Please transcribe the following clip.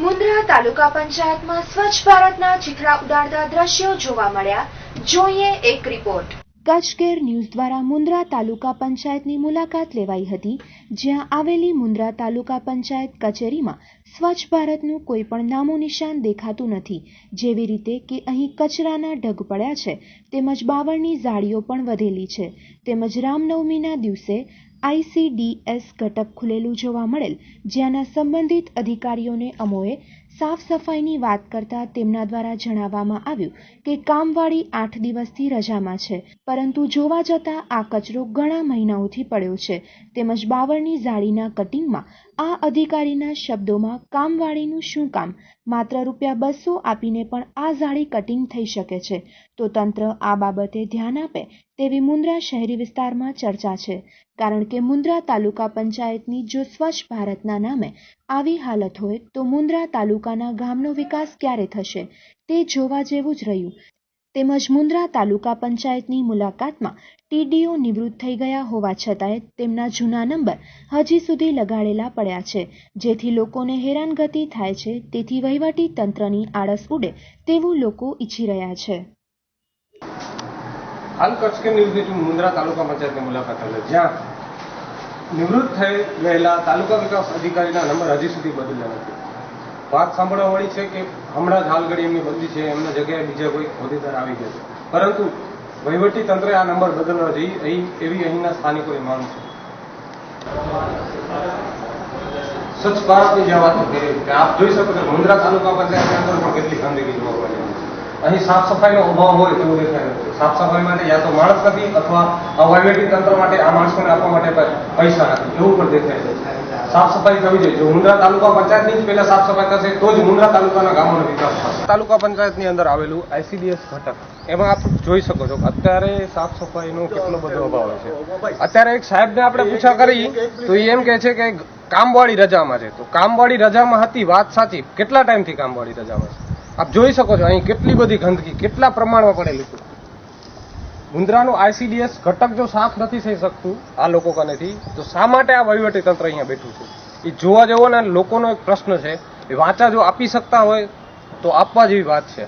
મુન્દ્રા તાલુકા પંચાયતમાં સ્વચ્છ ભારતના ચીખડા ઉડાડતા દ્રશ્યો જોવા મળ્યા. જોઈએ એક રિપોર્ટ. કચ્છ કેર ન્યૂઝ દ્વારા મુન્દ્રા તાલુકા પંચાયતની મુલાકાત લેવાઈ હતી, જ્યાં આવેલી મુન્દ્રા તાલુકા પંચાયત કચેરીમાં સ્વચ્છ ભારતનું કોઈ પણ નામો નિશાન દેખાતું નથી. જેવી રીતે કે અહીં કચરાના ઢગ પડ્યા છે, તેમજ બાવળની ઝાડીઓ પણ વધેલી છે, તેમજ રામનવમીના દિવસે ICDS ઘટક ખુલેલું જોવા મળેલ, જ્યાંના સંબંધિત અધિકારીઓને અમોએ સાફ સફાઈની વાત કરતા તેમના દ્વારા જણાવવામાં આવ્યું કે કામવાળી 8 દિવસથી રજામાં છે, પરંતુ જોવા જતાં આ કચરો ઘણા મહિનાઓથી પડ્યો છે, તેમજ બાવળની ઝાડીના કટિંગમાં આ અધિકારીના શબ્દોમાં કામવાળીનું શું કામ, માત્ર ₹200 આપીને પણ આ ઝાડી કટિંગ થઈ શકે છે, તો તંત્ર આ બાબતે ધ્યાન આપે તેવી મુન્દ્રા શહેરી વિસ્તારમાં ચર્ચા છે. કારણ કે મુન્દ્રા તાલુકા પંચાયતની જો સ્વચ્છ ભારતના નામે આવી હાલત હોય તો મુન્દ્રા તાલુકાના ગામનો વિકાસ ક્યારે થશે તે જોવા જેવું જ રહ્યું. તેમજ મુન્દ્રા તાલુકા પંચાયતની મુલાકાતમાં TDO નિવૃત્ત થઈ ગયા હોવા છતાંય તેમના જૂના નંબર હજી સુધી લગાડેલા પડ્યા છે, જેથી લોકોને હેરાનગતિ થાય છે. તેથી વહીવટી તંત્રની આળસ ઉડે તેવું લોકો ઈચ્છી રહ્યા છે. હાલ કચ્છ કે ન્યૂઝની મુન્દ્રા તાલુકા પંચાયતની મુલાકાત આવી, જ્યાં નિવૃત્ત થઈ ગયેલા તાલુકા વિકાસ અધિકારીના નંબર હજી સુધી બદલ્યા નથી. વાત સાંભળવા મળી છે કે હમણાં જ હાલ ઘડી એમની બદલી છે, એમના જગ્યાએ બીજા કોઈ હોદ્દેદાર આવી ગયા છે, પરંતુ વહીવટી તંત્રે આ નંબર બદલવા જોઈએ એવી અહીંના સ્થાનિકોની માંગ છે. સ્વચ્છ ભારતની જે વાત કરી કે આપ જોઈ શકો છો, મુન્દ્રા તાલુકા પંચાયતની અંદર પણ કેટલી ગંદકી જોવા મળે છે. અહીં સાફ સફાઈનો અભાવ હોય તેવું દેખાય છે. સાફ સફાઈ માટે યા તો માણસ નથી અથવા વહીવટી તંત્ર માટે આ માણસોને આપવા માટે પૈસા નથી, એવું પણ દેખાય છે. સાફ સફાઈ થવી જોઈએ. જો મુન્દ્રા તાલુકા પંચાયતની જ પહેલા સાફ સફાઈ થશે તો જ મુન્દ્રા તાલુકાના ગામોનો વિકાસ થશે. તાલુકા પંચાયતની અંદર આવેલું ICDS ઘટક, એમાં આપ જોઈ શકો છો અત્યારે સાફ સફાઈનો કેટલો બધો અભાવ છે. અત્યારે એક સાહેબને આપણે પૂછા કરી તો એ એમ કહે છે કે કામવાળી રજામાં છે. તો કામવાળી રજામાં હતી, વાત સાચી, કેટલા ટાઈમથી કામવાળી રજામાં છે આપ જોઈ શકો છો. અહીં કેટલી બધી ગંદકી કેટલા પ્રમાણમાં પડેલી છે. મુન્દ્રાનું ICDS ઘટક જો સાફ નથી થઈ શકતું આ લોકો કનેથી, તો શા માટે આ વહીવટી તંત્ર અહીંયા બેઠું છે એ જોવા જેવો ને લોકોનો એક પ્રશ્ન છે. એ વાંચા જો આપી શકતા હોય તો આપવા જેવી વાત છે.